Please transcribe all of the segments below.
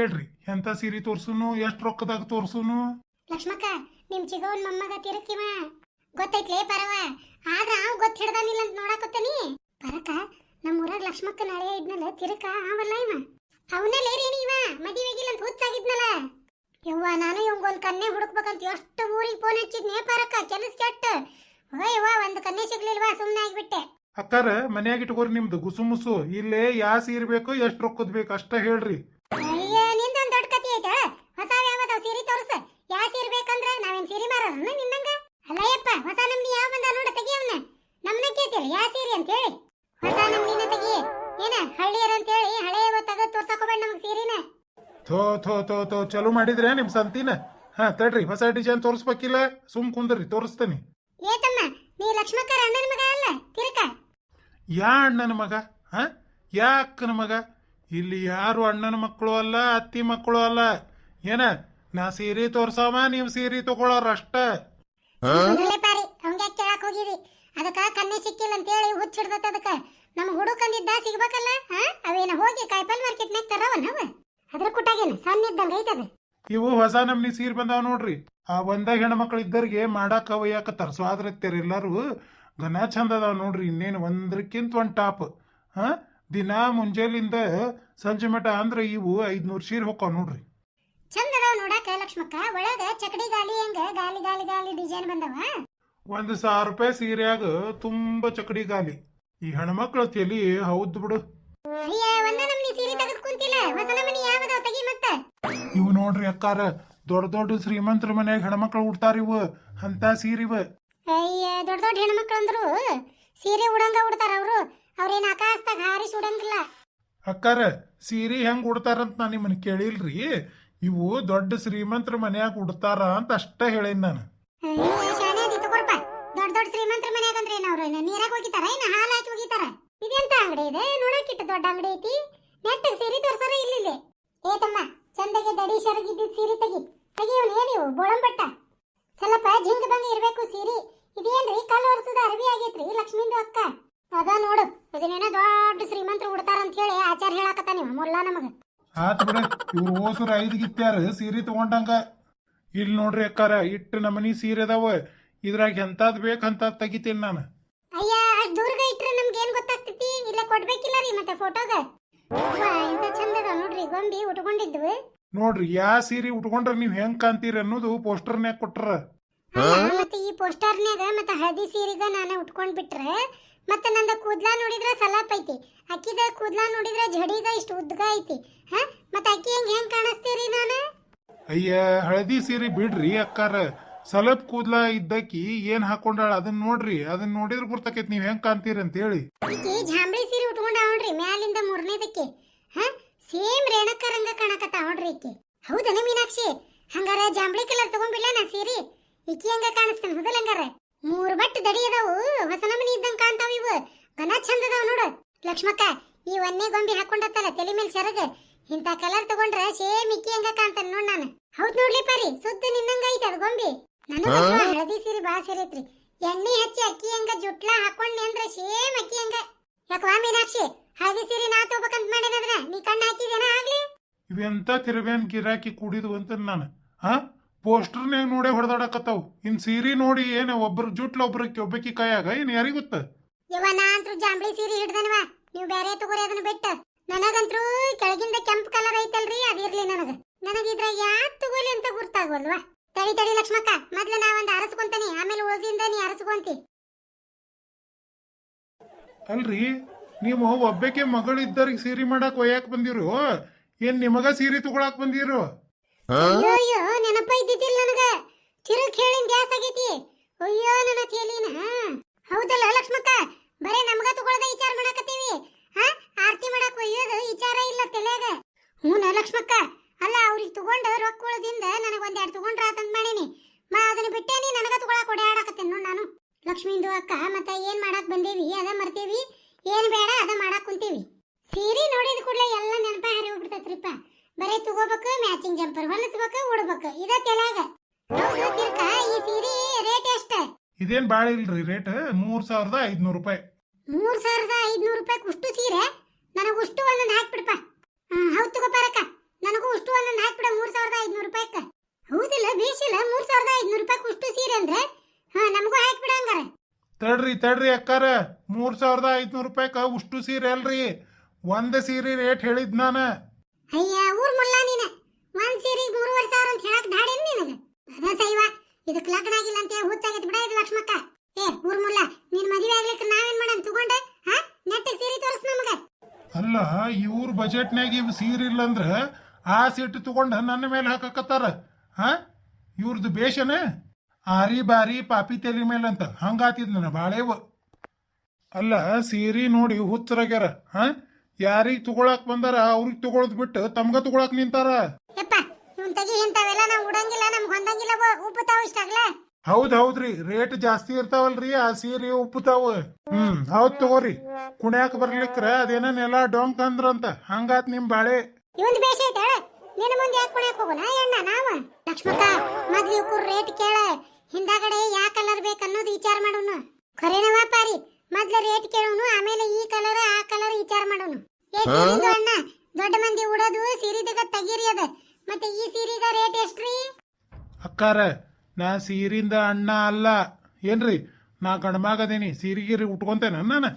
ಹೇಳ್ರಿ ಎಂತ ಸೀರೆ ತೋರ್ಸುನು ಎಷ್ಟ್ ರೊಕ್ಕದಾಗ ತೋರ್ಸುನು? ಲಕ್ಷ್ಮಕ್ಕ ನಿಮ್ ಚಿಗವನ್ ಮೊಮ್ಮಗ ತಿರುಕಿವ ಗೊತ್ತೈತ್ಲೇ ಪರವ ಆದ್ರ ಅವ್ ಗೊತ್ತ ಹಿಡ್ದಾನಿಲ್ಲ ಅಂತ ನೋಡಾಕತ್ತನಿ. ಪರಕ ನಮ್ಮ ಊರಾಗ ಲಕ್ಷ್ಮಕ್ಕ ನಾಳೆ ಇದ್ನಲ್ಲ ತಿರುಕ ಅವಲ್ಲ ಇವ ಅವನಲ್ಲೇ ರೇಣಿ ಇವ ಮದುವೆಗಿಲ್ಲ ಅಂತ ಹುಚ್ಚಾಗಿದ್ನಲ್ಲ. ಯವ್ವ ನಾನು ಇವಂಗೊಂದ್ ಕನ್ನೆ ಹುಡುಕ್ಬೇಕಂತ ಎಷ್ಟು ಊರಿಗೆ ಫೋನ್ ಹಚ್ಚಿದ್ನೇ ಪರಕ ಕೆಲಸ ಕೆಟ್ಟ ಯವ್ವ ಒಂದ್ ಕನ್ನೆ ಸಿಗ್ಲಿಲ್ವಾ ಸುಮ್ನೆ ಆಗ್ಬಿಟ್ಟೆ. ಅಕ್ಕಾರ ಮನ್ಯಾಗ ಇಟ್ಕೋರಿ ನಿಮ್ದು ಗುಸುಮುಸು ಇಲ್ಲೇ ಯಾ ಸೀರೆ ಬೇಕು ಎಷ್ಟ್ ರೊಕ್ಕದ್ ಬೇಕು ಅಷ್ಟ ಹೇಳ್ರಿ. ಅಯ್ಯ ನಿಂದೊಂದ್ ದೊಡ್ಡ ಕತಿ ಐತ ಹೊಸ ಯಾವದಾವ್ ಸೀರೆ ತೋರ್ಸ ಯಾ ಸೀರೆ ಬೇಕಂದ್ರ ನಾವೇನ್ ಸೀರೆ ಮಾರನ ನಿನ್ನಂಗ ಅಲ್ಲಯ್ಯಪ್ಪ ಹೊಸ ನಮ್ನಿ ಯಾವ ಬಂದ ನೋಡ ತೆಗಿಯವನ್ನ ನಮ್ನ ಕೇತಿಲ್ಲ ಯಾ ಸೀರೆ ಅಂತ ಹೇಳಿ ಹೊಸ ನಮ್ನಿನ ತೆಗಿ ಏನ ಹಳ್ಳಿಯರ್ ಅಂತ ಹೇಳಿ ಹಳೆ ತೆಗೆದು ತೋರ್ಸಕೋಬೇಡ ನಮಗ್ ಸೀರೆನ. ಥೋ ಥೋ ಥೋ ಥೋ ಚಲೋ ಮಾಡಿದ್ರೆ ನಿಮ್ ಸಂತಿನ. ಹಾ ತಡ್ರಿ ಹೊಸ ಡಿಸೈನ್ ತೋರ್ಸ್ಬೇಕಿಲ್ಲ ಸುಮ್ ಕುಂದ್ರಿ ತೋರಿಸ್ತೇನಿ. ಏತಮ್ಮ ನೀ ಲಕ್ಷ್ಮಕ್ಕರ ಅಣ್ಣನ ಮಗ ಅಲ್ಲ ತಿರುಕ? ಯಾ ಅಣ್ಣನ ಮಗ? ಹ ಯಾ ಅಕ್ಕನ ಮಗ? ಇಲ್ಲಿ ಯಾರು ಅಣ್ಣನ ಮಕ್ಕಳು ಅಲ್ಲ ಅತ್ತಿ ಮಕ್ಕಳು ಅಲ್ಲ. ಏನ ನಾ ಸೀರೆ ತೋರ್ಸಾವ ನೀವ್ ಸೀರೆ ತಗೊಳೋರ ಅಷ್ಟ. ಪಾರಿ ಅವಂಗ ಕೇಳಕ್ ಹೋಗಿದಿ ಅದಕ್ಕ ಕನ್ನೆ ಸಿಕ್ಕಿಲ್ಲ ಅಂತ ಹೇಳಿ ಹುಚ್ಚಿಡ್ದತ್ತ ಅದಕ್ಕ ನಮ್ ಹುಡುಕಂದಿದ್ದ ಸಿಗ್ಬೇಕಲ್ಲ. ಅವೇನ ಹೋಗಿ ಕಾಯಿಪಲ್ ಮಾರ್ಕೆಟ್ನಾಗ ತರವನ್ ಅವ ಅದ್ರ ಕುಟ್ಟಾಗೇನ ಸಣ್ಣ ಇದ್ದಂಗ ಐತದ. ಇವು ಹೊಸ ನಮ್ನಿ ಸೀರೆ ಬಂದಾವ ನೋಡ್ರಿ. ಆ ಒಂದ ಹೆಣ್ಮಕ್ಳು ಇದ್ದರಿಗೆ ಮಾಡಾಕ ಒಯ್ಯಾಕತ್ತಾರ ಸ್ವಾದ್ರತ್ಯರ ಎಲ್ಲಾರು ಘನ ಚಂದ ಅದಾವ ನೋಡ್ರಿ. ಇನ್ನೇನು ಒಂದ್ರಕ್ಕಿಂತ ಒಂದ್ ಟಾಪ್. ದಿನಾ ಮುಂಜಾಲಿಂದ ಸಂಜೆ ಮಠ ಅಂದ್ರೆ ಇವು 500 ಸೀರೆ ಹೊಕ್ಕಾವ ನೋಡ್ರಿ. ಚಂದ ಅದಾವ ನೋಡಾಕ ಲಕ್ಷ್ಮಕ್ಕ. ಒಳಗ ಚಕಡಿ ಗಾಲಿ ಹೆಂಗ ಗಾಲಿ ಗಾಲಿ ಗಾಲಿ ಡಿಸೈನ್ ಬಂದವ. 1,000 ರೂಪಾಯಿ ಸೀರೆಯಾಗ ತುಂಬಾ ಚಕಡಿ ಗಾಲಿ. ಈ ಹೆಣ್ಮಕ್ಳ ತಲಿ ಹೌದ್ ಬಿಡು. ಅಯ್ಯ ಒಂದ ನಮ್ನಿ ಸೀರೆ ತೆಗೆದು ಕುಂತಿಲ್ಲ ಹೊಸ ನಮನಿ ಯಾವದಾವ ತೆಗಿ ಮತ್ತ. ಇವು ನೋಡ್ರಿ ಅಕ್ಕಾರ ದೊಡ್ಡ ದೊಡ್ಡ ಶ್ರೀಮಂತರ ಮನ್ಯಾಗ ಹೆಣ್ಮಕ್ಳು ಉಡ್ತಾರ ಇವು ಅಂತ ಸೀರೆ ಇವ. ಅಯ್ಯ ದೊಡ್ಡ ದೊಡ್ಡ ಹೆಣ್ಮಕ್ಳು ಅಂದ್ರು ಸೀರೆ ಉಡಂಗ ಉಡ್ತಾರ ಅವ್ರು. ಅವ್ರೇನ್ ಆಕಾಶದಾಗ ಹಾರಿಸಿ ಉಡಂಗಿಲ್ಲ. ಅಕ್ಕಾರ ಸೀರೆ ಹೆಂಗ್ ಉಡ್ತಾರಂತ ನಾ ನಿಮ್ಮನ್ನ ಕೇಳಿಲ್ರಿ. ಇವು ದೊಡ್ಡ ಶ್ರೀಮಂತರ ಮನ್ಯಾಗ ಉಡ್ತಾರ ಅಂತ ಅಷ್ಟ ಹೇಳೇನ್ ನಾನು. ದೊಡ್ಡ ದೊಡ್ಡ ಶ್ರೀಮಂತರ ಮನ್ಯಾಗ ಅಂದ್ರೆ ಏನಾವ್ರು ನೀರಾಗ ಹೋಗಿತಾರ ಏನ ಹಾಲು ಹಾಕಿ ಹೋಗಿತಾರ? ಇದೆಂತ ಅಂಗಡಿ ಇದೆ ನೋಡಕ್ಕಿಟ್ಟು ದೊಡ್ಡ ಅಂಗಡಿ ಐತಿ. ನೆಟ್ಟಗೆ ಸೀರೆ ತೋರ್ಸಾರ ಇಲ್ಲಿ. ಏತಮ್ಮ ಚಂದಗೆ ದಡಿ ಶರಗಿದ್ದಿದ್ ಸೀರೆ ತೆಗಿಯವನ್ ಏನಿವು ಬೋಳಂಬಟ್ಟ ಸ್ವಲ್ಪ ಜಿಂಗ್ ಬಂಗ ಇರ್ಬೇಕು ಸೀರೆ. ಇದೇನ್ರಿ ಕಲ್ಲು ವರ್ಷದ ಅರವಿ ಆಗೈತ್ರಿ ಲಕ್ಷ್ಮೀಂದು ಅಕ್ಕ. ಅದ ನೋಡು ಇದನ್ನೇನ ದೊಡ್ಡ ಶ್ರೀಮಂತರು ಉಡ್ತಾರ ಅಂತ ಹೇಳಿ ಆಚಾರ ಹೇಳಾಕತ್ತ ನೀವು ಮೊಲ್ಲ ನಮಗ. ಆತ್ ಬಿಡ ಇವ್ರು ಓಸರು 5 ಗಿತ್ಯಾರ ಸೀರೆ ತಗೊಂಡಂಗ. ಇಲ್ಲಿ ನೋಡ್ರಿ ಅಕ್ಕಾರ ಇಟ್ಟು ನಮನಿ ಸೀರೆ ಅದಾವ. ಇದ್ರಾಗ ಎಂತಾದ್ ಬೇಕಂತ ತೆಗಿತೀನಿ ನಾನು. ಅಯ್ಯ ಅಷ್ಟ್ ದೂರ್ಗ ಇಟ್ರೆ ನಮ್ಗೆ ಏನ್ ಗೊತ್ತಾಗ್ತೈತಿ? ಇಲ್ಲ ಕೊಡ್ಬೇಕಿಲ್ಲ ರೀ ಮತ್ತೆ ಫೋಟೋಗ. ಇಂತ ಚಂದ ಅದಾವ ನೋಡ್ರಿ ಗೊಂಬಿ ಉಟ್ಕೊಂಡಿದ್ವು. ನೋಡ್ರಿ ಯಾ ಸೀರೆ ಉಟ್ಕೊಂಡ್ರ ನೀವ್ ಹೆಂಗ್ ಕಾಣ್ತೀರಿ ಅನ್ನೋದು ಪೋಸ್ಟರ್ನ್ಯಾಗ ಕೊಟ್ರ. ಮತ್ತೆ ಈ ಪೋಸ್ಟರ್ನ್ಯಾಗ ಮತ್ತೆ ಹಳದಿ ಸೀರೆಗ ನಾನೇ ಉಟ್ಕೊಂಡ್ ಬಿಟ್ರೆ ಮತ್ತೆ ನಂದ ಕೂದ್ಲಾ ನೋಡಿದ್ರ ಸಲಾಪ್ ಐತಿ. ಅಕ್ಕಿದ ಕೂದ್ಲಾ ನೋಡಿದ್ರ ಜಡಿಗ ಇಷ್ಟು ಉದ್ಗ ಐತಿ. ಮತ್ತೆ ಅಕ್ಕಿ ಹೆಂಗ್ ಕಾಣಿಸ್ತೀರಿ ನಾನು? ಅಯ್ಯ ಹಳದಿ ಸೀರೆ ಬಿಡ್ರಿ ಅಕ್ಕಾರ. ಸಲಪ್ ಕೂದ್ಲ ಇದ್ದಕ್ಕಿ ಏನ್ ಹಾಕೊಂಡಾಳ ಅದನ್ನ ನೋಡ್ರಿ. ಅದನ್ನ ನೋಡಿದ್ರ ಗುರ್ತಾಕೈತಿ ನೀವ್ ಹೆಂಗ್ ಕಾಣ್ತೀರಿ ಅಂತ ಹೇಳಿ. ಈಕಿ ಜಾಂಬಳಿ ಸೀರೆ ಉಟ್ಕೊಂಡ ನೋಡ್ರಿ ಮ್ಯಾಲಿಂದ 3ನೇದಕ್ಕೆ. ಸೇಮ್ ರೇಣಕರಂಗ ಕಾಣಕತ್ತ ನೋಡ್ರಿ ಈಕಿ. ಹೌದನ ಮೀನಾಕ್ಷಿ? ಹಂಗಾರ ಜಾಂಬಳಿ ಕಲರ್ ತಗೊಂಡ್ಬಿಡ್ಲ ನಾ ಸೀರೆ. ಈಕಿ ಹೆಂಗ ಕಾಣಿಸ್ತಾನ ಹೌದಲ್ಲ? ಹಂಗಾರ 3 ಬಟ್ ದಡಿ ಅದಾವು ಹೊಸ ನಮನಿ ಇದ್ದಂಗ ಕಾಣ್ತಾವ ಇವು. ಘನ ಚಂದ ಅದಾವ ನೋಡು ಲಕ್ಷ್ಮಕ್ಕ. ಈ ಒನ್ನೆ ಗೊಂಬಿ ಹಾಕೊಂಡತ್ತಲ್ಲ ತಲೆ ಮೇಲೆ ಸೆರಗ ಇಂತ ಕಲರ್ ತಗೊಂಡ್ರ ಸೇಮ್ ಇಕ್ಕಿ ಹೆಂಗ ಕಾಣ್ತಾನ ನೋಡ್ ನಾನು. ಹೌದ್ ನೋಡ್ಲಿ ಪಾರಿ ಸುದ್ದ ನಿನ್ನಂಗ ಐತಿ ಅದ ಗೊಂಬಿ. ನನಗ ಹಳದಿ ಸೀರೆ ಬಾಳ ಸೇರೈತ್ರಿ. ಎಣ್ಣೆ ಹಚ್ಚಿ ಅಕ್ಕಿ ಹೆಂಗ ಜುಟ್ಲಾ ಹಾಕೊಂಡ್ನಿ ಅಂದ್ರ ಸೇಮ್ ಅಕ್ಕಿ ಹೆಂಗ. ಯಾಕವಾ ಮೀನಾಕ್ಷಿ ಹಳದಿ ಸೀರೆ ನಾ ತಗೋಬೇಕಂತ ಮಾಡೇನದ್ರ ನೀ ಕಣ್ಣ ಹಾಕಿದೇನ ಆಗ್ಲಿ? ಇವೆಂತ ತಿರುವೇನ್ ಗಿರಾಕಿ ಕುಡಿದು ಅಂತ ನಾನು. ಪೋಸ್ಟರ್ನ್ಯಾಗ ನೋಡೇ ಹೊಡೆದಾಡಕತ್ತಾವ್. ಇನ್ ಸೀರೆ ನೋಡಿ ಏನ ಒಬ್ರ ಜುಟ್ಲ ಒಬ್ಬಕಿ ಕೈಯಾಗ ಏನ್ ಯಾರಿಗ ಗೊತ್ತ? ಯವ್ವ ನಾ ಅಂತೂ ಜಾಂಬಳಿ ಸೀರೆ ಹಿಡ್ದನವ. ನೀವು ಬೇರೆ ತಗೋರಿ ಅದನ್ನ ಬಿಟ್ಟ. ನನಗಂತ್ರೂ ಕೆಳಗಿಂದ ಕೆಂಪು ಕಲರ್ ಐತಲ್ರಿ ಅದಿರ್ಲಿ ನನಗ. ನನಗಿದ್ರ ಯಾತ್ ತಗೋಲಿ ಅಂತ ಗುರ್ತಾಗೋಲ್ವಾ? ತಡಿ ತಡಿ ಲಕ್ಷ್ಮಕ್ಕ ಮೊದ್ಲು ನಾ ಒಂದ್ ಅರಸ್ಕೊಂತಾನಿ ಆಮೇಲೆ ಉಳಿದಿಂದ ನೀ ಅರಸ್ಕೊಂತಿ. ಅಲ್ರಿ ನೀವು ಒಬ್ಬಕ್ಕೆ ಮಗಳಿದ್ದರಿಗೆ ಸೀರೆ ಮಾಡಕ್ ಒಯ್ಯಾಕ್ ಬಂದಿರು ಏನ್ ನಿಮಗ ಸೀರೆ ತಗೊಳಕ್ ಬಂದಿರು? ಅಯ್ಯೋ ನೆನಪ ಇದ್ದಿದ್ದಿಲ್ಲ ನನಗ. ಚಿರುಕ್ ಹೇಳಿನ ಗ್ಯಾಸ್ ಆಗೈತಿ. ಅಯ್ಯೋ ನನ್ನ ತೇಲಿನ. ಹೌದಲ್ಲ ಲಕ್ಷ್ಮಕ್ಕ ಬರೇ ನಮಗ ತಗೊಳ್ಳದ ವಿಚಾರ ಮಾಡಕತ್ತೀವಿ. ಆರ್ತಿ ಮಾಡಕ್ ಒಯ್ಯೋದು ವಿಚಾರ ಇಲ್ಲ ತಲೆಯಾಗ. ಹ್ಞೂ ಲಕ್ಷ್ಮಕ್ಕ. ಅಲ್ಲ ಅವ್ರಿಗೆ ತಗೊಂಡ ರೊಕ್ಕ ಉಳದಿಂದ ನನಗ ಒಂದೆರಡು ತಗೊಂಡ್ರ ಆತಂತ ಮಾಡೀನಿ. ಅದನ್ನ ಬಿಟ್ಟೇನಿ ನನಗ ತಗೊಳಕ್ ಓಡಾಡಕತ್ತೇನೆ ನೋಡ್ ನಾನು. ಲಕ್ಷ್ಮೀಂದು ಅಕ್ಕ ಮತ್ತೆ ಏನ್ ಮಾಡಕ್ ಬಂದೇವಿ ಅದ ಮರ್ತೇವಿ. ಏನ್ ಬೇಡ ಅದ ಮಾಡಕ್ ಕುಂತೀವಿ. ಸೀರೆ ನೋಡಿದ ಕೂಡಲೇ ಎಲ್ಲ ನೆನಪ ಹರಿ ಹೋಗ್ಬಿಡ್ತೈತ್ರಿಪ್ಪ. ಬರೇ ತಗೋಬೇಕು ಮ್ಯಾಚಿಂಗ್ ಜಂಪರ್ ಹೊಲಸ್ಬೇಕು ಉಡ್ಬೇಕು ಇದ ತಲೆಯಾಗ. ಹೌದು ತಿರ್ಕ ಈ ಸೀರೆ ರೇಟ್ ಎಷ್ಟ? ಇದೇನ್ ಬಾಳ ಇಲ್ರಿ ರೇಟ್ 3,500 ರೂಪಾಯಿ. 3,500 ರೂಪಾಯಿ ಉಷ್ಟು ಸೀರೆ ನನಗ ಉಷ್ಟು ಒಂದೊಂದು ಹಾಕ್ಬಿಡಪ್ಪ. ಹೌದು ತಗೋ ಪಾರಕ್ಕ. ನನಗೂ ಅಷ್ಟು ಒಂದೊಂದು ಹಾಕ್ಬಿಡ 3500 ರೂಪಾಯಿಕ. ಹೌದಿಲ್ಲ ಬೇಸಿಲ್ಲ 3500 ರೂಪಾಯಿ ಅಷ್ಟು ಸೀರೆ ಅಂದ್ರೆ ಹಾ ನಮಗೂ ಹಾಕ್ಬಿಡ ಹಂಗಾರೆ. ತಡ್ರಿ ಅಕ್ಕಾರ, 3500 ರೂಪಾಯಿಕ ಉಷ್ಟು ಸೀರೆ ಅಲ್ರಿ, ಒಂದ್ ಸೀರೆ ರೇಟ್ ಹೇಳಿದ್ ನಾನ. ಅಯ್ಯ ಊರ್ ಮುಲ್ಲ ನೀನ ಒಂದ್ ಸೀರೆಗೆ 3500 ಅಂತ ಹೇಳಕ್ ಧಾಡೇನ್ ನಿನಗ? ಅದ ಸೈವ ಇದಕ್ ಲಗ್ನ ಆಗಿಲ್ಲ ಅಂತ ಹೇಳಿ ಹುಚ್ಚಾಗೈತಿ ಬಿಡ ಇದು ಲಕ್ಷ್ಮಕ್ಕ. ಏ ಊರ್ ಮುಲ್ಲ ನಿನ್ ಮದುವೆ ಆಗ್ಲಿಕ್ಕೆ ನಾವೇನ್ ಮಾಡನ್ ತಗೊಂಡೆ? ಹಾ ನೆಟ್ಟಗ್ ಸೀರೆ ತೋರ್ಸ್ ನಮಗ. ಅಲ್ಲ ಇವ್ರ ಬಜೆಟ್ನಾಗ ಇವ್ ಸೀರೆ ಇಲ್ಲ ಅಂದ್ರ ಆ ಸೀಟ್ ತಗೊಂಡ ನನ್ನ ಮೇಲೆ ಹಾಕಕತ್ತಾರ. ಹಾ ಇವ್ರದ್ದು ಬೇಷನ ಆರಿ ಬಾರಿ ಪಾಪಿ ತಲೆ ಮೇಲೆ ಅಂತ ಹಂಗಾತಿದ್ ನನ್ನ ಬಾಳೆವ. ಅಲ್ಲ ಸೀರೆ ನೋಡಿ ಹುಚ್ಚರಾಗ್ಯಾರ. ಹಾ ಯಾರಿಗ್ ತಗೊಳಕ್ ಬಂದಾರ ಅವ್ರಿಗೆ ತಗೊಳದ್ ಬಿಟ್ಟು ತಮ್ಗ ತಗೊಳಕ್ ನಿಂತಾರ. ಯಪ್ಪ ಇವನ್ ತಗಿ ಇಂತಾವೆಲ್ಲ ನಾವ್ ಉಡಂಗಿಲ್ಲ, ನಮ್ಗ್ ಹೊಂದಂಗಿಲ್ಲ, ಉಪ್ಪುತಾವ ಇಷ್ಟಾಗ್ಲೇ. ಹೌದ್ರಿ ರೇಟ್ ಜಾಸ್ತಿ ಇರ್ತಾವಲ್ರಿ ಆ ಸೀರೆ ಉಪ್ಪುತಾವ. ಹೌದ್ ತಗೋರಿ, ಕುಣ್ಯಾಕ ಬರ್ಲಿಕ್ರ ಅದೇನ ನೆಲ ಡೊಂಕ್ ಅಂದ್ರಂತ ಹಂಗಾತ್ ನಿಮ್ ಬಾಳೆ. ಇವಂದ್ ಬೇಷ ಐತೆ ನಿನ್ನ ಮುಂದೆ ಯಾಕೆ ಕುಣ್ಯಾಕ ಹೋಗೋಣ ಎಣ್ಣ ನಾವ? ಲಕ್ಷ್ಮಕ್ಕ ಮೊದ್ಲು ಇವ್ಕು ರೇಟ್ ಕೇಳ, ಹಿಂದಾಗಡೆ ಯಾ ಕಲರ್ ಬೇಕನ್ನೋದು ವಿಚಾರ ಮಾಡೋನು. ಖರೇನವ ಪಾರಿ ಮೊದ್ಲು ರೇಟ್ ಕೇಳೋನು, ಆಮೇಲೆ ಈ ಕಲರ್ ಆ ಕಲರ್ ವಿಚಾರ ಮಾಡೋನು. ಏ ಸೀರಿದು ಅಣ್ಣ ದೊಡ್ಡ ಮಂದಿ ಉಡೋದು ಸೀರಿದಾಗ ತಗೀರಿ ಅದ, ಮತ್ತೆ ಈ ಸೀರಿಗ ರೇಟ್ ಎಷ್ಟ್ರಿ? ಅಕ್ಕಾರ ನಾ ಸೀರಿಂದ ಅಣ್ಣ ಅಲ್ಲ ಏನ್ರಿ, ನಾ ಗಂಡಮಾಗದೇನಿ, ಸೀರಿಗಿರಿ ಉಟ್ಕೊಂತೇನ ನಾನು.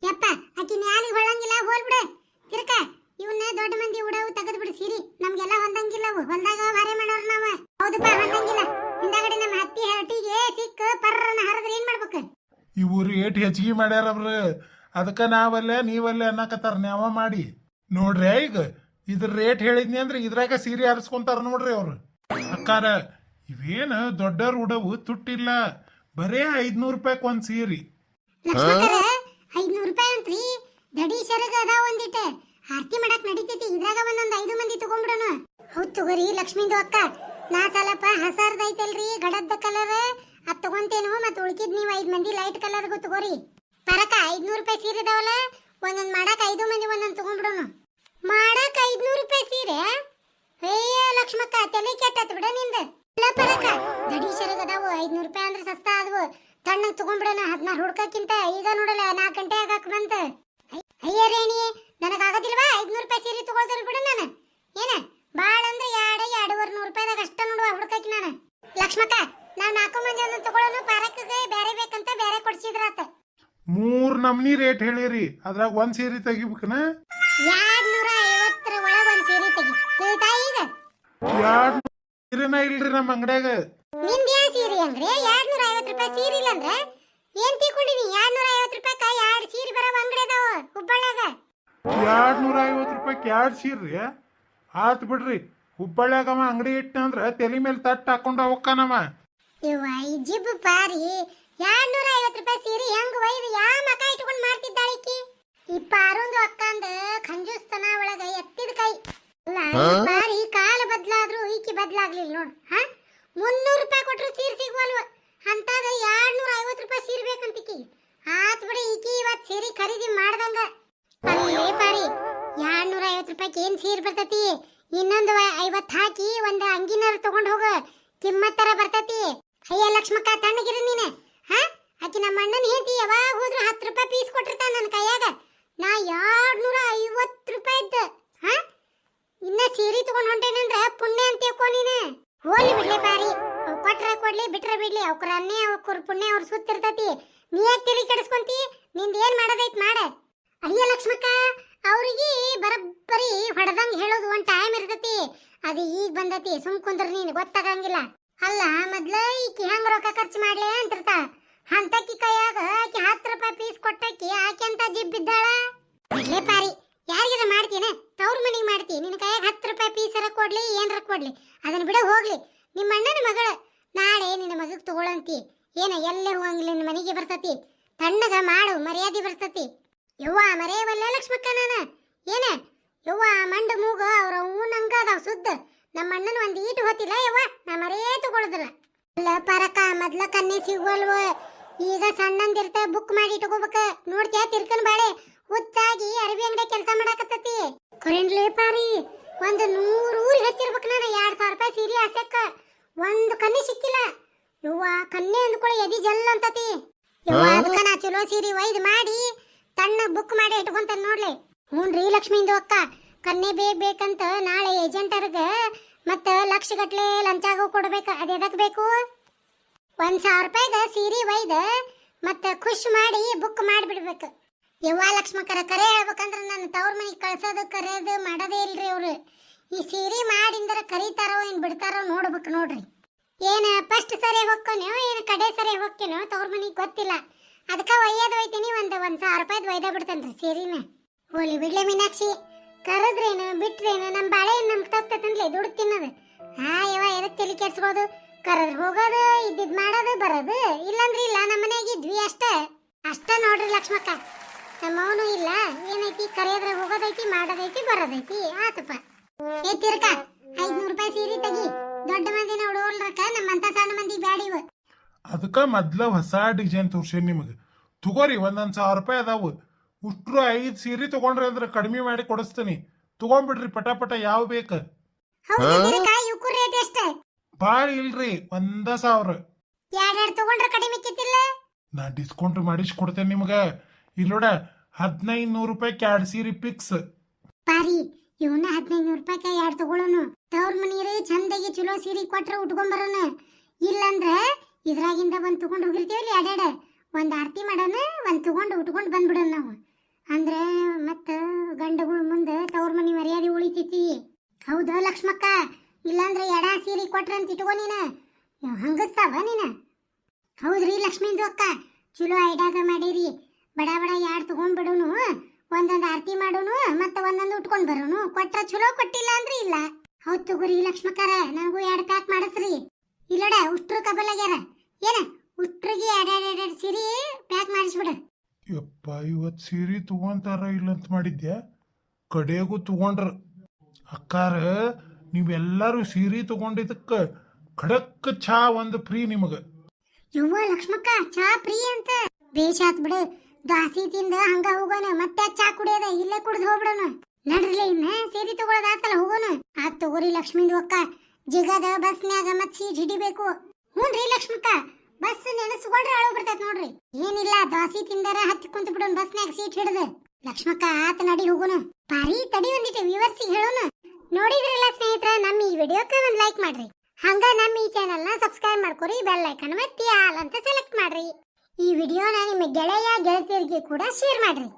ಯಪ್ಪ ಆಕಿ ನ್ಯಾಲಿಗೆ ಹೊಳಂಗಿಲ್ಲ, ಹೋಲ್ಬಿಡ ತಿರ್ಕ. ಇವನ್ನ ದೊಡ್ಡ ಮಂದಿ ಉಡವು ತೆಗೆದು ಬಿಡು ಸೀರಿ, ನಮ್ಗೆಲ್ಲ ಹೊಂದಂಗಿಲ್ಲ, ಹೊಂದಾಗ ಬಾರೆ ಮಾಡೋರು ನಾವ. ಹೌದಪ್ಪ ಹೊಂದಂಗಿಲ್ಲ. ಹಿಂದಾಗಡೆ ನಮ್ಮ ಹತ್ತಿ ಹರಟಿಗೆ ಸಿಕ್ಕ ಪರ್ರನ ಹರದ್ರ ಏನ್ ಮಾಡ್ಬೇಕು? ಇವು ರೇಟ್ ಹೆಚ್ಚಿಗೆ ಮಾಡ್ಯಾರವ್ರ, ಅದಕ್ಕ ನಾವಲ್ಲೇ ನೀವಲ್ಲೇ ಅನ್ನಕತ್ತಾರ ನ್ಯಾವ ಮಾಡಿ. ನೋಡ್ರಿ ಈಗ ಇದ್ರ ರೇಟ್ ಹೇಳಿದ್ನಿ ಅಂದ್ರೆ ಇದ್ರಾಗ ಸೀರೆ ಹರಿಸ್ಕೊಂತಾರ ನೋಡ್ರಿ ಅವ್ರು. ಅಕ್ಕಾರ ಇವೇನ ದೊಡ್ಡವ್ರ ಉಡವು ತುಟ್ಟಿಲ್ಲ, ಬರೇ 500 ರೂಪಾಯಿ ಒಂದ್ ಸೀರಿ. ಲಕ್ಷ್ಮಕ್ಕರ 500 ರೂಪಾಯಿ ಅಂತ್ರಿ, ದಡಿ ಶರಗ ಅದಾವ ಒಂದಿಟ್ಟು ಆರ್ತಿ ಮಾಡಕ್ ನಡೀತೈತಿ, ಇದ್ರಾಗ ಒಂದೊಂದ್ 5 ಮಂದಿ ತಗೊಂಡ್ಬಿಡೋಣ. ಹೌದ್ ತಗೋರಿ ಲಕ್ಷ್ಮಿಂದು ಅಕ್ಕ, ನಾ ಸ್ವಲ್ಪ ಹಸರ್ದೈತಲ್ರಿ ಗಡದ್ದ ಕಲರ್ ಅದ್ ತಗೊಂತೇನು, ಮತ್ ಉಳ್ಕಿದ್ ನೀವ್ 5 ಮಂದಿ ಲೈಟ್ ಕಲರ್ ತಗೋರಿ. ಪರಕ 500 ರೂಪಾಯಿ ಸೀರೆ ಇದಾವಲ್ಲ, ಒಂದೊಂದ್ ಮಾಡಕ್ 5 ಮಂದಿ ಒಂದೊಂದ್ ತಗೊಂಡ್ಬಿಡೋಣ. ಮಾಡಕ್ 500 ರೂಪಾಯಿ ಸೀರೆ? ಅಯ್ಯ ಲಕ್ಷ್ಮಕ್ಕ ತಲೆ ಕೆಟ್ಟತ್ ಬಿಡ ನಿಂದ. ಇಲ್ಲ ಪರಕ ದಡಿ ಶರಗ ಅದಾವು, 500 ರೂಪಾಯಿ ಅಂದ್ರೆ ಸಸ್ತಾ ಆದವು, ತಣ್ಣಗ್ ತಗೊಂಡ್ಬಿಡೋಣ. 16 ಹುಡ್ಕಕ್ಕಿಂತ ಈಗ ನೋಡಲ್ಲ 4 ಗಂಟೆ ಆಗಕ್ ಬಂತ. ಅಯ್ಯ ರೇಣಿ ನನಗ ಆಗೋದಿಲ್ವಾ 500 ರೂಪಾಯಿ ಸೀರೆ ತಗೊಳ್ತಾರ ಬಿಡು. ನಾನು ಏನ ಬಾಳ ಅಂದ್ರೆ 2-2.5 ರೂಪಾಯಿದಾಗ ಅಷ್ಟ ನೋಡುವ ಹುಡ್ಕಕ್ಕೆ ನಾನು. ಲಕ್ಷ್ಮಕ್ಕ ನಾವ್ 4 ಮಂದಿ ಒಂದೊಂದು ತಗೊಳ್ಳೋನು, ಪಾರಕ್ಗೆ ಬೇರೆ ಬೇಕಂತ ಬೇರೆ ಕೊಡ್ಸಿದ್ರಾತ. 3 ನಮ್ನಿ ರೇಟ್ ಹೇಳಿರಿ, ಅದ್ರಾಗ ಒಂದ್ ಸೀರೆ ತೆಗಿಬೇಕನ? 250 ಒಳಗ ಒಂದ್ ಸೀರೆ ತೆಗಿ, ತಿಳಿತಾ ಈಗ? 2 ಸೀರೆನ ಇಲ್ರಿ ನಮ್ಮ ಅಂಗಡ್ಯಾಗ. ನಿಂದ ಯಾ ಸೀರೆ ಅಂದ್ರೆ 250 ರೂಪಾಯಿ ಸೀರೆ ಇಲ್ಲ ಅಂದ್ರೆ ಏನ್ ತಿಳ್ಕೊಂಡಿನಿ? 250 ರೂಪಾಯಿ 2 ಸೀರೆ ಬರವ ಅಂಗಡಿ ಅದಾವ ಹುಬ್ಬಳ್ಳ್ಯಾಗ. 250 ರೂಪಾಯಿ 2 ಸೀರೆ ಆತ್ ಬಿಡ್ರಿ. ಹುಬ್ಬಳ್ಳ್ಯಾಗವ ಅಂಗಡಿ ಇಟ್ಟಂದ್ರ ತಲೆ ಮೇಲೆ ತಟ್ಟು ಹಾಕೊಂಡ ಹೋಗ್ಕಾನವ. ಇವ ಈ ಜಿಬ್ ಪಾರಿ 250 ರೂಪಾಯಿ ಸೀರೆ ಹೆಂಗ್ ಒಯ್ದು ಯಾ ಮಕ ಇಟ್ಕೊಂಡ್ ಮಾಡ್ತಿದ್ದಾಳಿಕಿ? ಈ ಪಾರೊಂದು ಅಕ್ಕಂದ ಖಂಜೂಸ್ತನ ಒಳಗ ಎತ್ತಿದ ಕೈ ಅಲ್ಲ. ಈ ಪಾರಿ ಕಾಲ ಬದ್ಲಾದ್ರೂ ಈಕಿ ಬದ್ಲಾಗ್ಲಿಲ್ಲ ನೋಡ್. 300 ರೂಪಾಯಿ ಕೊಟ್ರು ಸೀರೆ ಸಿಗ್ವಲ್ವ, ಅಂತಾಗ 250 ರೂಪಾಯಿ ಸೀರೆ ಬೇಕಂತಿಕಿ. ಆತ್ ಬಿಡಿ ಈಕಿ ಇವತ್ ಸೀರೆ ಖರೀದಿ ಮಾಡ್ದಂಗ. ಅಲ್ಲೇ ಪಾರಿ 250 ರೂಪಾಯಿಗೆ ಏನ್ ಸೀರೆ ಬರ್ತತಿ? ಇನ್ನೊಂದು 50 ಹಾಕಿ ಒಂದ್ ಅಂಗಿನಾರ ತಗೊಂಡ್ ಹೋಗ, ಕಿಮ್ಮತ್ತರ ಬರ್ತತಿ. ಅಯ್ಯ ಲಕ್ಷ್ಮಕ್ಕ ತಣ್ಣಗಿರಿ ನೀನೆ. ಆಕಿ ನಮ್ಮ ಅಣ್ಣನ ಹೇಂತಿ ಯಾವಾಗ ಹೋದ್ರು 10 ರೂಪಾಯಿ ಪೀಸ್ ಕೊಟ್ಟಿರ್ತಾನ ನನ್ನ ಕೈಯಾಗ. ನಾ 250 ರೂಪಾಯಿ ಇದ್ದ ಇನ್ನ ಸೀರೆ ತಗೊಂಡ್ ಹೊಂಟೇನಂದ್ರ ಪುಣ್ಯ ಅಂತ ತಿಳ್ಕೊ ನೀನೆ. ಹೋಲಿ ಬಿಡ್ಲಿ ಪಾರಿ, ಅವ್ ಕೊಟ್ರ ಕೊಡ್ಲಿ ಬಿಟ್ರ ಬಿಡ್ಲಿ, ಅವ್ರ ಅನ್ನೇ ಅವ್ರ ಪುಣ್ಯ ಅವ್ರ ಸುತ್ತಿರ್ತತಿ. ನೀ ಯಾಕೆ ತಿಳಿ ಕೆಡಿಸ್ಕೊಂತಿ? ನಿಂದ ಏನ್ ಮಾಡೋದೈತ್ ಮಾಡ. ಅಯ್ಯ ಲಕ್ಷ್ಮಕ್ಕ ಅವ್ರಿಗೆ ಬರಬ್ಬರಿ ಹೊಡೆದಂಗ್ ಹೇಳೋದು ಒಂದ್ ಟೈಮ್ ಇರ್ತತಿ, ಅದು ಈಗ ಬಂದತಿ. ಸುಮ್ ಕುಂದ್ರ ನೀನ್ ಗೊತ್ತಾಗಂಗಿಲ್ಲ. ಅಲ್ಲ ಮೊದ್ಲ ಈಕಿ ಹೆಂಗ್ ರೊಕ್ಕ ಖರ್ಚು ಮಾಡ್ಲಿ ಅಂತಿರ್ತಾಳ, ಅಂತಕಿ ಕೈಯಾಗ ಆಕಿ 10 ರೂಪಾಯಿ ಪೀಸ್ ಕೊಟ್ಟಕಿ ಆಕೆ ಅಂತ ಜಿಬ್ ಬಿದ್ದಾಳ. ಬಿಡ್ಲೇ ಪಾರಿ, ಯಾರಿಗಾರ ಮಾಡ್ತೀನ ತವ್ರ ಮನಿಗೆ ಮಾಡ್ತಿ, ನಿನ್ನ ಕೈಯಾಗ 10 ರೂಪಾಯಿ ಪೀಸರ ಕೊಡ್ಲಿ ಏನ್ರ ಕೊಡ್ಲಿ ಅದನ್ನ ಬಿಡ ಹೋಗ್ಲಿ. ನಿಮ್ಮ ಅಣ್ಣನ ಮಗಳ ನಾಳೆ ನಿನ್ನ ಮಗಗ್ ತಗೊಳಂತಿ ಏನ ಎಲ್ಲೇ ಹೋಗಂಗಿಲ್ಲ, ನಿನ್ನ ಮನೆಗೆ ಬರ್ತತಿ. ತಣ್ಣಗ ಮಾಡು, ಮರ್ಯಾದೆ ಬರ್ತತಿ. ಯವ್ವ ಮರೆಯವಲ್ಲ ಲಕ್ಷ್ಮಕ್ಕ ನಾನ ಏನ ಯವ್ವ ಮಂಡ ಮೂಗ ಅವ್ರ ಊನಂಗ ಅದಾವ ಸುದ್ದ. ನಮ್ಮ ಅಣ್ಣನ ಒಂದ್ ಈಟು ಹೊತ್ತಿಲ್ಲ ಯವ್ವ, ನಾ ಮರೇ ತಗೊಳುದಿಲ್ಲ. ಅಲ್ಲ ಪರಕ ಮೊದ್ಲ ಕನ್ನೆ ಸಿಗುವಲ್ವ, ಈಗ ಸಣ್ಣಂದಿರ್ತ ಬುಕ್ ಮಾಡಿ ಇಟ್ಕೋಬೇಕ. ನೋಡ್ತ್ಯಾ ತಿರ್ಕನ್ ಬಾಳೆ ಹುಚ್ಚಾಗಿ ಅರಬಿ ಅಂಗಡಿ ಕೆಲಸ ಮಾಡಾಕತ್ತತಿ. ಕೊರೆಂಡ್ಲೇ ಪಾರಿ ಒಂದ್ 100 ಊರಿಗೆ ಹಚ್ಚಿರ್ಬೇಕು ನಾನು. 2000 ರೂಪಾಯಿ ಸೀರೆ ಹಾಸಕ್ಕ ಒಂದ್ ಕನ್ನೆ ಸಿಕ್ಕಿಲ್ಲ ಯವ್ವ. ಕನ್ನೆ ಅಂದ್ಕೊಳ್ಳಿ ಎದಿ ಜಲ್ ಅಂತತಿ ಯವ್ವ. ಅದಕ್ಕ ನಾ ಚಲೋ ಸೀರೆ ಒಯ್ದು ಮಾಡಿ ತಣ್ಣ ಬುಕ್ ಮಾಡಿ ಇಟ್ಕೊಂತ ನೋಡ್ಲಿ. ಹ್ಞೂನ್ರಿ ಲಕ್ಷ್ಮಿಂದು ಅಕ್ಕ, ಕನ್ನೆ ಬೇಕಂತ ನಾಳೆ ಏಜೆಂಟರ್ಗ ಮತ್ತ ಲಕ್ಷಗಟ್ಲೆ ಲಂಚಾಗೂ ಕೊಡ್ಬೇಕು. ಅದೆದಕ್ ಬೇಕು? 1,000 ರೂಪಾಯಿಗ ಸೀರೆ ಒಯ್ದ ಮತ್ತ ಖುಷ್ ಮಾಡಿ ಬುಕ್ ಮಾಡಿಬಿಡ್ಬೇಕು. ಯವ್ವ ಲಕ್ಷ್ಮಕ್ಕರ ಕರೆ ಹೇಳ್ಬೇಕಂದ್ರ ನನ್ನ ತವ್ರ ಮನೆಗೆ ಕಳ್ಸೋದು ಕರೆಯೋದು ಮಾಡೋದೇ ಇಲ್ರಿ ಅವ್ರು. ಈ ಸೀರೆ ಮಾಡಿಂದರ ಕರೀತಾರೋ ಏನ್ ಬಿಡ್ತಾರೋ ನೋಡ್ಬೇಕು ನೋಡ್ರಿ. ಏನ ಫಸ್ಟ್ ಸರಿ ಹೊಕ್ಕನೋ ಏನ ಕಡೆ ಸರಿ ಹೊಕ್ಕೇನೋ ತವ್ರ ಮನೆಗೆ ಗೊತ್ತಿಲ್ಲ. ಅದಕ್ಕ ಒಯ್ತೀನಿ ಒಂದು 1,000 ರೂಪಾಯಿದ್ ಒಯ್ದ ಬಿಡ್ತೇನ್ರಿ ಸೀರಿನ. ಹೋಲಿ ಬಿಡ್ಲೆ ಮೀನಾಕ್ಷಿ, ಕರೆದ್ರೇನು ಬಿಟ್ರೇನು ನಮ್ಮ ಬಾಳೆ ನಮ್ ತಪ್ತಂದ್ಲೆ ದುಡ್ಡು ತಿನ್ನೋದು. ಯವ್ವ ಎದಕ್ ತಲೆ ಕೆಡ್ಸ್ಬೋದು? ಕರೆದ್ರೆ ಹೋಗೋದು, ಇದ್ದಿದ್ ಮಾಡೋದು ಬರೋದು, ಇಲ್ಲಂದ್ರೆ ಇಲ್ಲ. ನಮ್ಮ ಮನೆಗೆ ಇದ್ವಿ ಅಷ್ಟ ನೋಡ್ರಿ ಲಕ್ಷ್ಮಕ್ಕ. ನಮ್ಮವನು ಇಲ್ಲ, ಏನೈತಿ ಕರೆಯದ್ರೆ ಹೋಗೋದೈತಿ, ಮಾಡೋದೈತಿ, ಬರೋದೈತಿ. ಆತಪ್ಪ ಏ ತಿರ್ಕ 500 ರೂಪಾಯಿ ಸೀರೆ ತೆಗಿ. ದೊಡ್ಡ ಮಂದಿನ ಉಡೋಲ್ರಕ್ಕ, ನಮ್ಮಂತ ಸಣ್ಣ ಮಂದಿ ಬ್ಯಾಡಿವ. ಅದಕ್ಕ ಮೊದ್ಲ ಹೊಸ ಡಿಸೈನ್ ತೋರ್ಸೇನಿ ನಿಮಗೆ. ತಗೋರಿ, 1,000 ರೂಪಾಯಿ ಅದಾವು. ಉಷ್ಟ್ರು 5 ಸೀರೆ ತಗೊಂಡ್ರಿ ಅಂದ್ರೆ ಕಡಿಮೆ ಮಾಡಿ ಕೊಡಿಸ್ತೀನಿ. ತಗೊಂಡ್ಬಿಡ್ರಿ ಪಟ ಯಾವ ಬೇಕ. ಇವಕ್ಕೂ ರೇಟ್ ಎಷ್ಟ? ಭಾಳ ಇಲ್ರಿ, 1,000. ಎರಡೆರಡು ತಗೊಂಡ್ರೆ ಕಡಿಮೆ ಇಕ್ಕಿತಿಲ್ಲ? ನಾ ಡಿಸ್ಕೌಂಟ್ ಮಾಡಿಸಿ ಕೊಡ್ತೇನೆ ನಿಮ್ಗೆ. ಇಲ್ಲೋಡ 1,500 ರೂಪಾಯಿ 2 ಸೀರೆ ಫಿಕ್ಸ್. ಪಾರಿ ಇವನ್ನ 1,500 ರೂಪಾಯಿಗೆ 2 ತಗೊಳ್ಳೋನು. ತವ್ರ ಮನೀರಿ ಚಂದಾಗಿ ಚಲೋ ಸೀರೆ ಕೊಟ್ರೆ ಉಟ್ಕೊಂಬರೋನು. ಇಲ್ಲಂದ್ರ ಇದ್ರಾಗಿಂದ ಒಂದ್ ತಗೊಂಡ್ ಹೋಗಿರ್ತೀವಲ್ಲ ಎರಡೆರಡು, ಒಂದ್ ಆರತಿ ಮಾಡೋಣ, ಒಂದ್ ತಗೊಂಡು ಉಟ್ಕೊಂಡು ಬಂದ್ಬಿಡೋಣ ನಾವು. ಅಂದ್ರೆ ಮತ್ತ ಗಂಡಗಳ ಮುಂದೆ ತವ್ರ ಮನಿ ಮರ್ಯಾದೆ ಉಳಿತೈತಿ. ಹೌದಾ ಲಕ್ಷ್ಮಕ್ಕ? ಇಲ್ಲಾಂದ್ರೆ ಎಡ ಸೀರೆ ಕೊಟ್ರ ಅಂತ ಇಟ್ಕೋ ನೀನ. ಹಂಗಸ್ತಾವ ನೀನ? ಹೌದ್ರಿ ಲಕ್ಷ್ಮೀಂದು ಅಕ್ಕ, ಚಲೋ ಐಡಾಗ ಮಾಡೀರಿ. ಬಡ 2 ತಗೊಂಡ್ಬಿಡೋನು, ಒಂದೊಂದು ಆರತಿ ಮಾಡೋನು, ಮತ್ತೆ ಒಂದೊಂದು ಉಟ್ಕೊಂಡ್ ಬರೋನು. ಕೊಟ್ರ ಚಲೋ, ಕೊಟ್ಟಿಲ್ಲ ಅಂದ್ರೆ ಇಲ್ಲ. ಹೌದ್ ತಗೋರಿ ಲಕ್ಷ್ಮಕ್ಕರ, ನನಗೂ 2 ಪ್ಯಾಕ್ ಮಾಡಿಸ್ರಿ. ಇಲ್ಲಡ ಉಷ್ಟ್ರು ಕಬಲಾಗ್ಯಾರ. ಏನ ಉಷ್ಟ್ರಿಗೆ 2 ಸೀರೆ ಪ್ಯಾಕ್ ಮಾಡಿಸ್ಬಿಡ. ಯಪ್ಪ, ಇವತ್ತು ಸೀರೆ ತಗೊಂತಾರ ಇಲ್ಲಂತ ಮಾಡಿದ್ಯಾ? ಕಡೆಗೂ ತಗೊಂಡ್ರ. ಅಕ್ಕಾರ, ನೀವೆಲ್ಲರೂ ಸೀರೆ ತಗೊಂಡಿದ್ದಕ್ಕ ಖಡಕ್ ಚಾ ಒಂದು ಫ್ರೀ ನಿಮಗೆ. ಯವ್ವ ಲಕ್ಷ್ಮಕ್ಕ, ಚಾ ಫ್ರೀ ಅಂತ? ಬೇಷಾತ್ ಬಿಡು. ದಾಸಿ ತಿಂದ ಹಂಗ ಹೋಗೋಣ, ಮತ್ತೆ ಚಾ ಕುಡಿಯೋದ ಇಲ್ಲೇ ಕುಡ್ದು ಹೋಗ್ಬಿಡೋಣ. ನಡ್ರಲಿ, ಇನ್ನ ಸೀರೆ ತಗೊಳದಾತಲ್ಲ, ಹೋಗೋಣ. ಆತ್ ತಗೋರಿ ಲಕ್ಷ್ಮೀಂದು ಅಕ್ಕ. ಜಿಗದ ಬಸ್ನ್ಯಾಗ ಮತ್ ಸೀಟ್ ಹಿಡಿಬೇಕು. ಹ್ಞೂನ್ರಿ ಲಕ್ಷ್ಮಕ್ಕ, ಬಸ್ ನೆನೆಸ್ಕೊಂಡ್ರೆ ಅಳು ಬರ್ತೈತ್ ನೋಡ್ರಿ. ಏನಿಲ್ಲ, ದಾಸಿ ತಿಂದಾರ ಹತ್ತಿ ಕುಂತ ಬಿಡೋಣ ಬಸ್ನ್ಯಾಗ ಸೀಟ್ ಹಿಡಿದು. ಲಕ್ಷ್ಮಕ್ಕ ಆತ ನಡಿ ಹೋಗೋಣ. ಪಾರಿ ತಡಿ ಒಂದಿಟ್ಟು ವಿವರ್ಸಿ ಹೇಳೋಣ. ನೋಡಿದ್ರಲ್ಲ ಸ್ನೇಹಿತರ, ನಮ್ಮ ಈ ವಿಡಿಯೋಕ್ಕೆ ಒಂದು ಲೈಕ್ ಮಾಡ್ರಿ. ಹಂಗ ನಮ್ಮ ಈ ಚಾನೆಲ್ ನ ಸಬ್ಸ್ಕ್ರೈಬ್ ಮಾಡ್ಕೊರಿ. ಬೆಲ್ ಐಕನ್ ಒತ್ತಿ ಆಲ್ ಅಂತ ಸೆಲೆಕ್ಟ್ ಮಾಡ್ರಿ. ಈ ವಿಡಿಯೋನ ನಿಮ್ಮ ಗೆಳೆಯ ಗೆಳತಿಯರಿಗೆ ಕೂಡ ಶೇರ್ ಮಾಡ್ರಿ.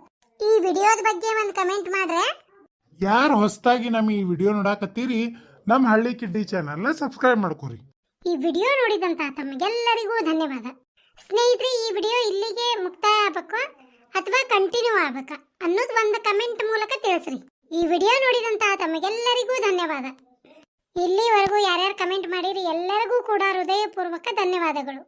ಈ ವಿಡಿಯೋದ ಬಗ್ಗೆ ಒಂದು ಕಮೆಂಟ್ ಮಾಡ್ರೆ. ಯಾರು ಹೊಸದಾಗಿ ನಮ್ಮ ಈ ವಿಡಿಯೋ ನೋಡಾಕತ್ತೀರಿ, ನಮ್ಮ ಹಳ್ಳಿ ಕಿಡ್ಡಿ ಚಾನಲ್ನ ಸಬ್ಸ್ಕ್ರೈಬ್ ಮಾಡ್ಕೊರಿ. ಈ ವಿಡಿಯೋ ನೋಡಿದಂತ ತಮಗೆಲ್ಲರಿಗೂ ಧನ್ಯವಾದ. ಸ್ನೇಹಿತರೆ, ಈ ವಿಡಿಯೋ ಇಲ್ಲಿಗೆ ಮುಕ್ತಾಯ ಆಗ್ಬೇಕು ಅಥವಾ ಕಂಟಿನ್ಯೂ ಆಗ್ಬೇಕಾ ಅನ್ನೋದು ಒಂದು ಕಮೆಂಟ್ ಮೂಲಕ ತಿಳಿಸ್ರಿ. ಈ ವಿಡಿಯೋ ನೋಡಿದಂತ ತಮಗೆಲ್ಲರಿಗೂ ಧನ್ಯವಾದ. ಇಲ್ಲಿವರೆಗೂ ಯಾರ್ಯಾರು ಕಮೆಂಟ್ ಮಾಡಿರಿ ಎಲ್ಲರಿಗೂ ಕೂಡ ಹೃದಯಪೂರ್ವಕ ಧನ್ಯವಾದಗಳು.